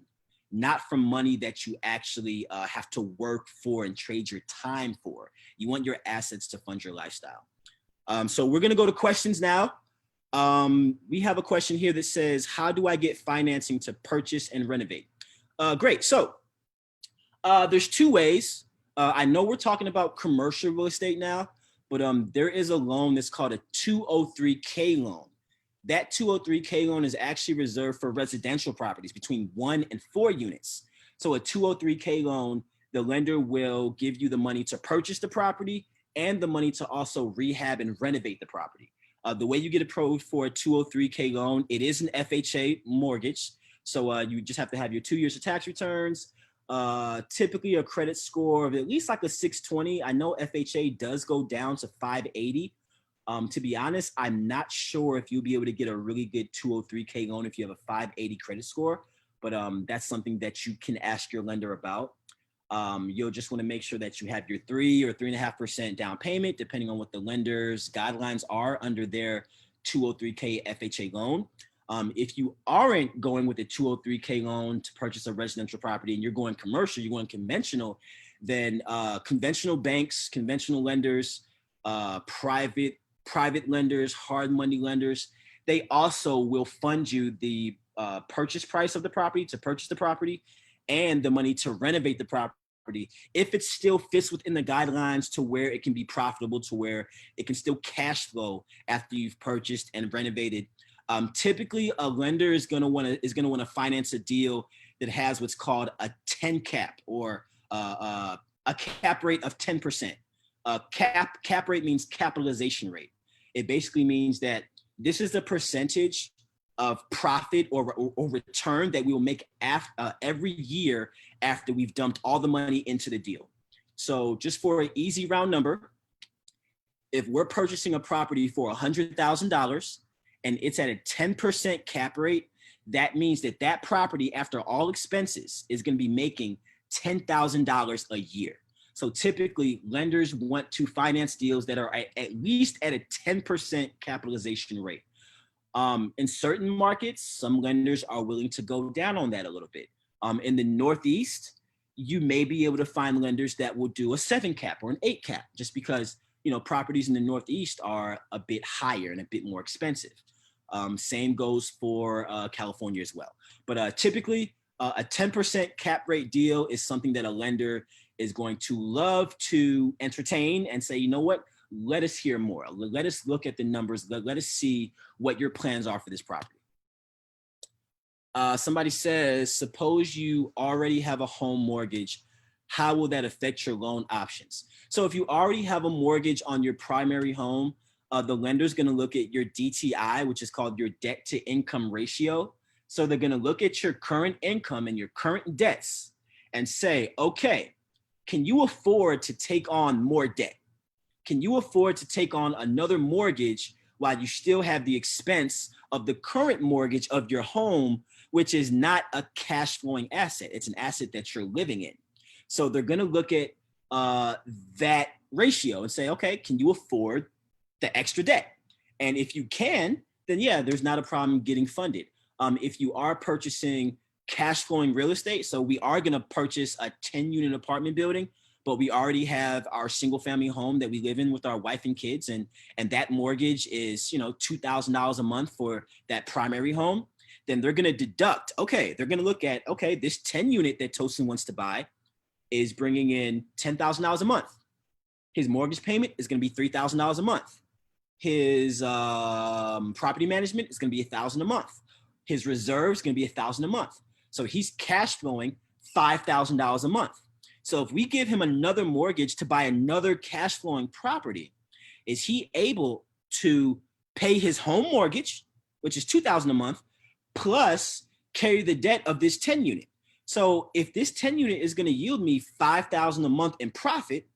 Speaker 3: not from money that you actually have to work for and trade your time for. You want your assets to fund your lifestyle. So we're going to go to questions now. We have a question here that says, how do I get financing to purchase and renovate? Great. So there's two ways. I know we're talking about commercial real estate now, but there is a loan that's called a 203K loan. That 203K loan is actually reserved for residential properties between 1 and 4 units. So a 203K loan, the lender will give you the money to purchase the property and the money to also rehab and renovate the property. The way you get approved for a 203K loan, it is an FHA mortgage. So you just have to have your 2 years of tax returns, typically a credit score of at least like a 620. I know FHA does go down to 580. To be honest, I'm not sure if you'll be able to get a really good 203K loan if you have a 580 credit score, but that's something that you can ask your lender about. You'll just want to make sure that you have your 3 or 3.5% down payment, depending on what the lender's guidelines are under their 203K FHA loan. If you aren't going with a 203K loan to purchase a residential property and you're going commercial, you're going conventional, then conventional banks, conventional lenders, private lenders, hard money lenders, they also will fund you the purchase price of the property to purchase the property and the money to renovate the property if it still fits within the guidelines to where it can be profitable, to where it can still cash flow after you've purchased and renovated. Typically, a lender is going to want to finance a deal that has what's called a 10 cap or a cap rate of 10%. Cap rate means capitalization rate. It basically means that this is the percentage of profit or return that we will make every year after we've dumped all the money into the deal. So just for an easy round number, if we're purchasing a property for $100,000 and it's at a 10% cap rate, that means that that property, after all expenses, is going to be making $10,000 a year. So typically, lenders want to finance deals that are at least at a 10% capitalization rate. In certain markets, some lenders are willing to go down on that a little bit. In the Northeast, you may be able to find lenders that will do a 7 cap or an 8 cap, just because properties in the Northeast are a bit higher and a bit more expensive. Same goes for California as well. But typically, a 10% cap rate deal is something that a lender is going to love to entertain and say, you know what, let us hear more. Let us look at the numbers. Let us see what your plans are for this property. Somebody says, suppose you already have a home mortgage. How will that affect your loan options? So if you already have a mortgage on your primary home, the lender's going to look at your DTI, which is called your debt to income ratio. So they're going to look at your current income and your current debts and say, okay, can you afford to take on more debt? Can you afford to take on another mortgage while you still have the expense of the current mortgage of your home, which is not a cash flowing asset? It's an asset that you're living in. So they're going to look at that ratio and say, okay, can you afford the extra debt? And if you can, then yeah, there's not a problem getting funded. If you are purchasing cash flowing real estate, so we are going to purchase a 10-unit apartment building, but we already have our single family home that we live in with our wife and kids, and that mortgage is $2,000 a month for that primary home, then they're going to deduct, okay, they're going to look at, okay, this 10 unit that Tosin wants to buy is bringing in $10,000 a month. His mortgage payment is going to be $3,000 a month. His property management is going to be $1,000 a month. His reserves is going to be $1,000 a month. So he's cash flowing $5,000 a month. So if we give him another mortgage to buy another cash flowing property, is he able to pay his home mortgage, which is $2,000 a month, plus carry the debt of this 10 unit? So if this 10 unit is going to yield me $5,000 a month in profit,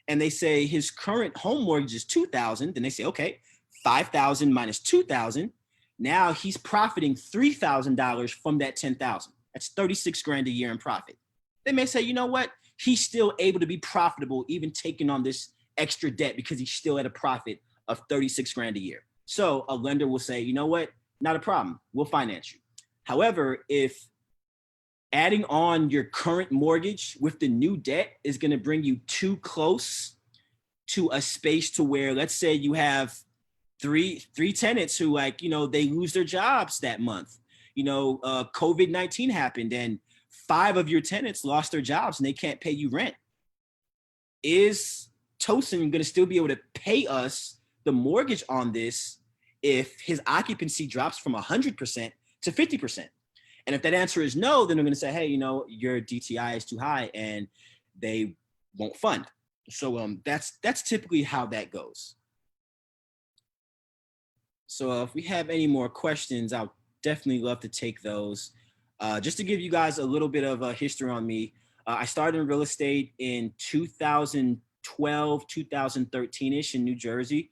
Speaker 3: and they say his current home mortgage is $2,000, then they say, okay, $5,000 minus $2,000. Now he's profiting $3,000 from that $10,000. That's 36 grand a year in profit. They may say, you know what? He's still able to be profitable, even taking on this extra debt, because he's still at a profit of 36 grand a year. So a lender will say, you know what? Not a problem. We'll finance you. However, if adding on your current mortgage with the new debt is going to bring you too close to a space to where, let's say you have three tenants who, like, they lose their jobs that month. COVID-19 happened, and 5 of your tenants lost their jobs and they can't pay you rent. Is Tosin going to still be able to pay us the mortgage on this if his occupancy drops from 100% to 50%? And if that answer is no, then they're going to say, hey, your DTI is too high, and they won't fund. So that's typically how that goes. So if we have any more questions, I'll definitely love to take those. Just to give you guys a little bit of a history on me, I started in real estate in 2012, 2013-ish in New Jersey.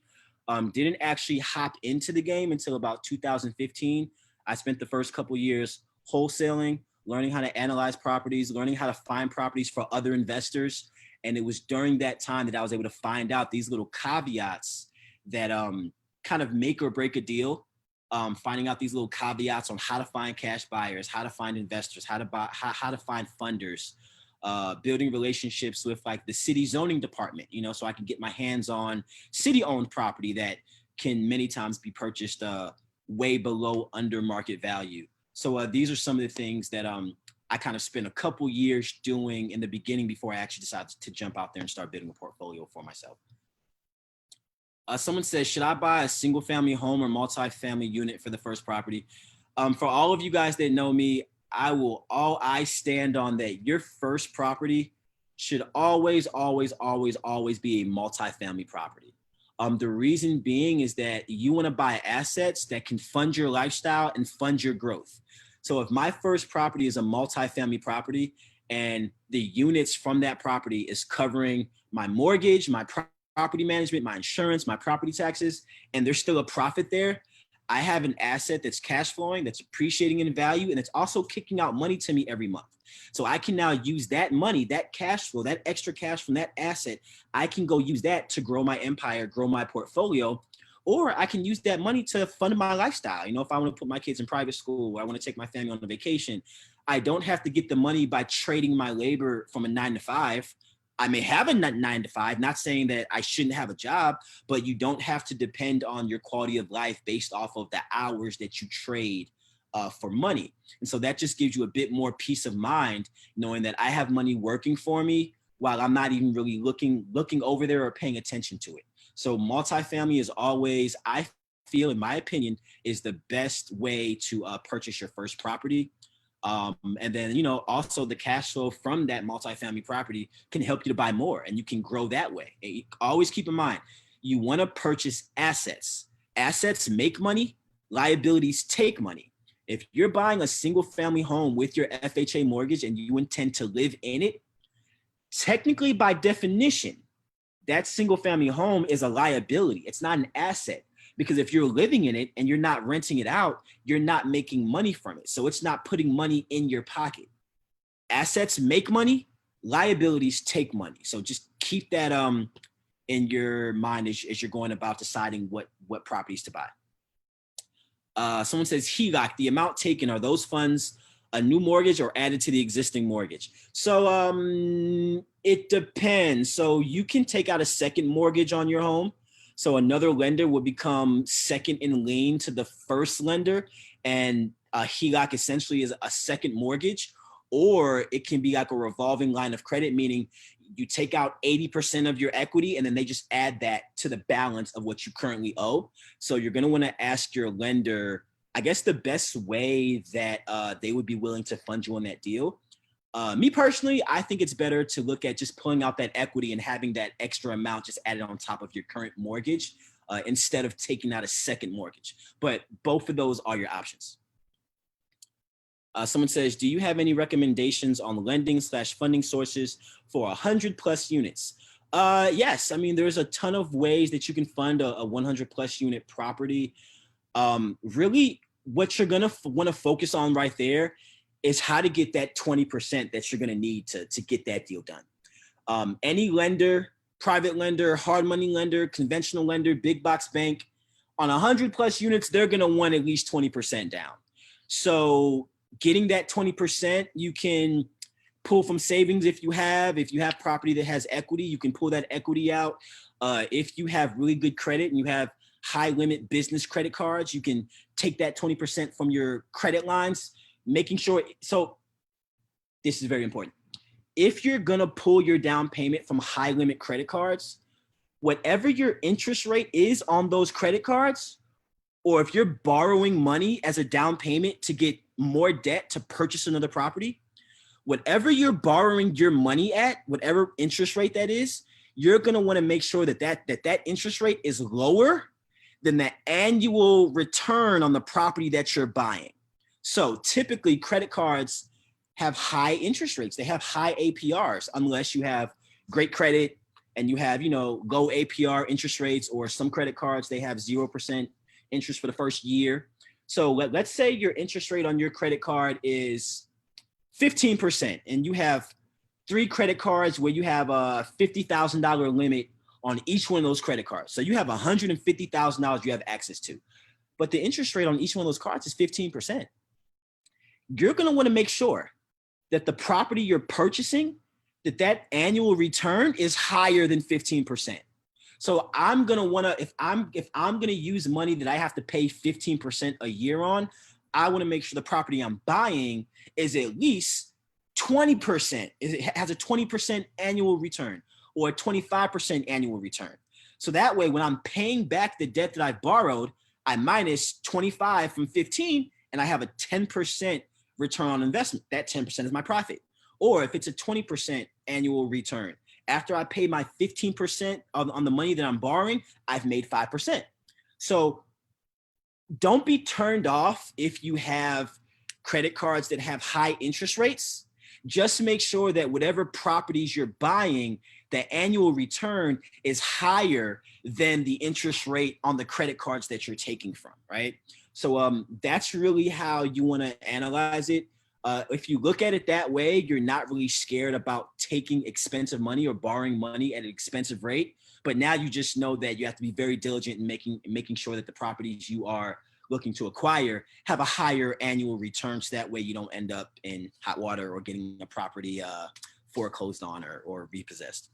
Speaker 3: Didn't actually hop into the game until about 2015. I spent the first couple years wholesaling, learning how to analyze properties, learning how to find properties for other investors. And it was during that time that I was able to find out these little caveats that kind of make or break a deal. Finding out these little caveats on how to find cash buyers, how to find investors, how to find funders, building relationships with like the city zoning department, so I can get my hands on city-owned property that can many times be purchased way below under market value. So these are some of the things that I kind of spent a couple years doing in the beginning before I actually decided to jump out there and start building a portfolio for myself. Someone says, should I buy a single family home or multi-family unit for the first property? For all of you guys that know me, I stand on that your first property should always be a multi-family property. The reason being is that you want to buy assets that can fund your lifestyle and fund your growth. So if my first property is a multi-family property and the units from that property is covering my mortgage, my property management, my insurance, my property taxes, and there's still a profit there, I have an asset that's cash flowing, that's appreciating in value, and it's also kicking out money to me every month. So I can now use that money, that cash flow, that extra cash from that asset, I can go use that to grow my empire, grow my portfolio, or I can use that money to fund my lifestyle. If I want to put my kids in private school, or I want to take my family on a vacation, I don't have to get the money by trading my labor from a 9-to-5. I may have a 9-to-5, not saying that I shouldn't have a job, but you don't have to depend on your quality of life based off of the hours that you trade for money. And so that just gives you a bit more peace of mind, knowing that I have money working for me while I'm not even really looking over there or paying attention to it. So multifamily is always, I feel, in my opinion, is the best way to purchase your first property. And then, also the cash flow from that multifamily property can help you to buy more, and you can grow that way. And always keep in mind, you want to purchase assets. Assets make money, liabilities take money. If you're buying a single family home with your FHA mortgage and you intend to live in it, technically by definition, that single family home is a liability. It's not an asset. Because if you're living in it and you're not renting it out, you're not making money from it. So it's not putting money in your pocket. Assets make money, liabilities take money. So just keep that in your mind as you're going about deciding what properties to buy. Someone says, HELOC, the amount taken, are those funds a new mortgage or added to the existing mortgage? So it depends. So you can take out a second mortgage on your home. So another lender will become second in lien to the first lender, and a HELOC essentially is a second mortgage, or it can be like a revolving line of credit, meaning you take out 80% of your equity and then they just add that to the balance of what you currently owe. So you're going to want to ask your lender, I guess, the best way that they would be willing to fund you on that deal. Me personally, I think it's better to look at just pulling out that equity and having that extra amount just added on top of your current mortgage instead of taking out a second mortgage. But both of those are your options. Someone says, do you have any recommendations on lending/funding sources for 100+ units? Yes, I mean, there's a ton of ways that you can fund a 100+ unit property. Really, what you're gonna want to focus on right there is how to get that 20% that you're gonna need to get that deal done. Any lender, private lender, hard money lender, conventional lender, big box bank, on 100+ units, they're gonna want at least 20% down. So getting that 20%, you can pull from savings if you have property that has equity, you can pull that equity out. If you have really good credit and you have high limit business credit cards, you can take that 20% from your credit lines, making sure. So this is very important. If you're gonna pull your down payment from high limit credit cards, whatever your interest rate is on those credit cards, or if you're borrowing money as a down payment to get more debt to purchase another property, whatever you're borrowing your money at, whatever interest rate that is, you're gonna wanna make sure that interest rate is lower than the annual return on the property that you're buying. So typically credit cards have high interest rates. They have high APRs unless you have great credit and you have, low APR interest rates, or some credit cards, they have 0% interest for the first year. So let's say your interest rate on your credit card is 15% and you have 3 credit cards where you have a $50,000 limit on each one of those credit cards. So you have $150,000 you have access to, but the interest rate on each one of those cards is 15%. You're gonna wanna make sure that the property you're purchasing, that annual return is higher than 15%. So I'm gonna wanna, if I'm gonna use money that I have to pay 15% a year on, I wanna make sure the property I'm buying is at least 20%. It has a 20% annual return or a 25% annual return. So that way, when I'm paying back the debt that I borrowed, I minus 25 from 15 and I have a 10% return on investment. That 10% is my profit. Or if it's a 20% annual return, after I pay my 15% on the money that I'm borrowing, I've made 5%. So don't be turned off if you have credit cards that have high interest rates. Just make sure that whatever properties you're buying, the annual return is higher than the interest rate on the credit cards that you're taking from, right? So that's really how you want to analyze it. If you look at it that way, you're not really scared about taking expensive money or borrowing money at an expensive rate. But now you just know that you have to be very diligent in making sure that the properties you are looking to acquire have a higher annual return, so that way you don't end up in hot water or getting a property foreclosed on or repossessed.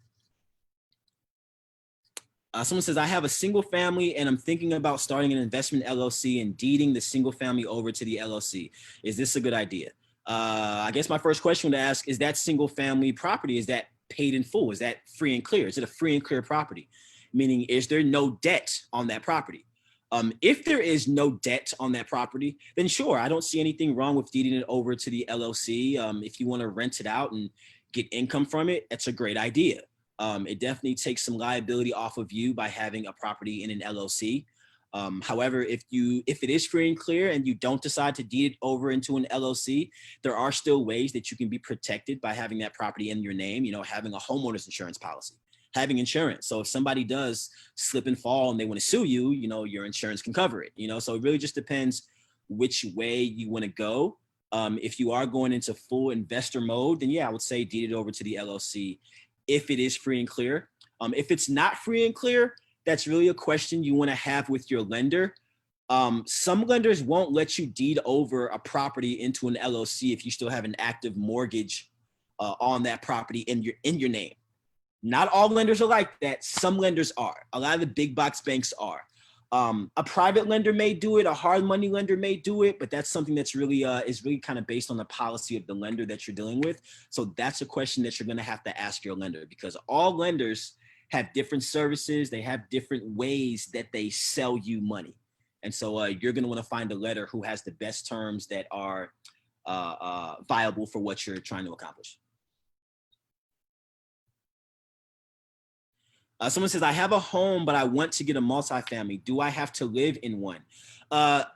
Speaker 3: Someone says, I have a single family and I'm thinking about starting an investment LLC and deeding the single family over to the LLC. Is this a good idea? I guess my first question to ask, is that single family property, is that paid in full? Is that free and clear? Is it a free and clear property? Meaning, is there no debt on that property? If there is no debt on that property, then sure, I don't see anything wrong with deeding it over to the LLC. If you want to rent it out and get income from it, that's a great idea. It definitely takes some liability off of you by having a property in an LLC. However, if it is free and clear and you don't decide to deed it over into an LLC, there are still ways that you can be protected by having that property in your name, having a homeowner's insurance policy, having insurance. So if somebody does slip and fall and they want to sue you, your insurance can cover it, so it really just depends which way you want to go. If you are going into full investor mode, then yeah, I would say deed it over to the LLC if it is free and clear. If it's not free and clear, that's really a question you want to have with your lender. Some lenders won't let you deed over a property into an LLC if you still have an active mortgage on that property in your name. Not all lenders are like that. Some lenders are. A lot of the big box banks are. A private lender may do it. A hard money lender may do it, but that's something that's really is really kind of based on the policy of the lender that you're dealing with. So that's a question that you're going to have to ask your lender, because all lenders have different services. They have different ways that they sell you money. And so you're going to want to find a lender who has the best terms that are viable for what you're trying to accomplish. Someone says, I have a home, but I want to get a multifamily. Do I have to live in one?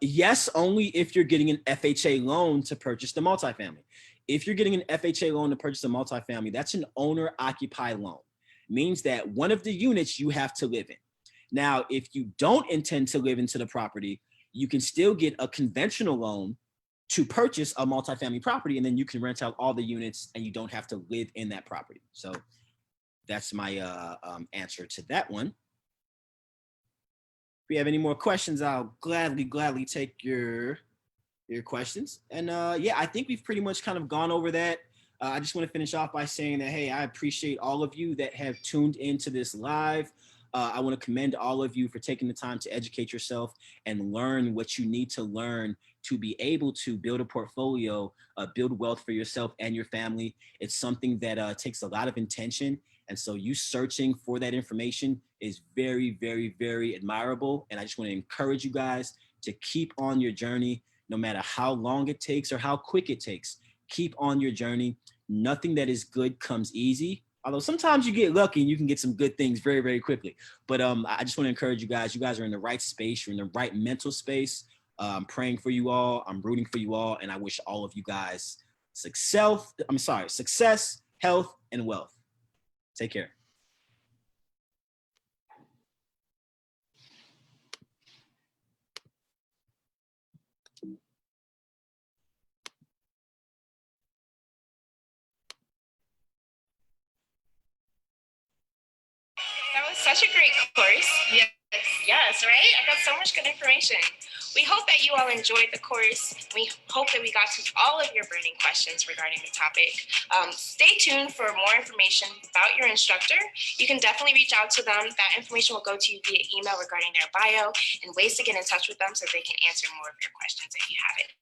Speaker 3: Yes, only if you're getting an FHA loan to purchase the multifamily. If you're getting an FHA loan to purchase a multifamily, that's an owner-occupied loan. Means that one of the units you have to live in. Now, if you don't intend to live into the property, you can still get a conventional loan to purchase a multifamily property, and then you can rent out all the units and you don't have to live in that property. So that's my answer to that one. If we have any more questions, I'll gladly take your questions. And yeah, I think we've pretty much kind of gone over that. I just want to finish off by saying that, hey, I appreciate all of you that have tuned into this live. I want to commend all of you for taking the time to educate yourself and learn what you need to learn to be able to build a portfolio, build wealth for yourself and your family. It's something that takes a lot of intention. And so you searching for that information is very, very, very admirable. And I just want to encourage you guys to keep on your journey, no matter how long it takes or how quick it takes. Keep on your journey. Nothing that is good comes easy. Although sometimes you get lucky and you can get some good things very, very quickly. But I just want to encourage you guys. You guys are in the right space. You're in the right mental space. I'm praying for you all. I'm rooting for you all. And I wish all of you guys success, health, and wealth. Take care.
Speaker 2: That was such a great course.
Speaker 1: Yes.
Speaker 2: Yes, right? I got so much good information. We hope that you all enjoyed the course. We hope that we got to all of your burning questions regarding the topic. Stay tuned for more information about your instructor. You can definitely reach out to them. That information will go to you via email regarding their bio and ways to get in touch with them so they can answer more of your questions if you have it.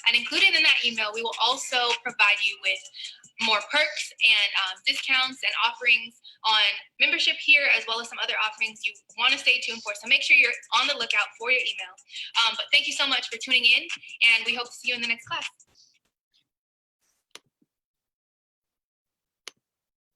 Speaker 1: And included in that email, we will also provide you with more perks and discounts and offerings on membership here, as well as some other offerings you want to stay tuned for. So make sure you're on the lookout for your email. But thank you so much for tuning in, and we hope to see you in the next class.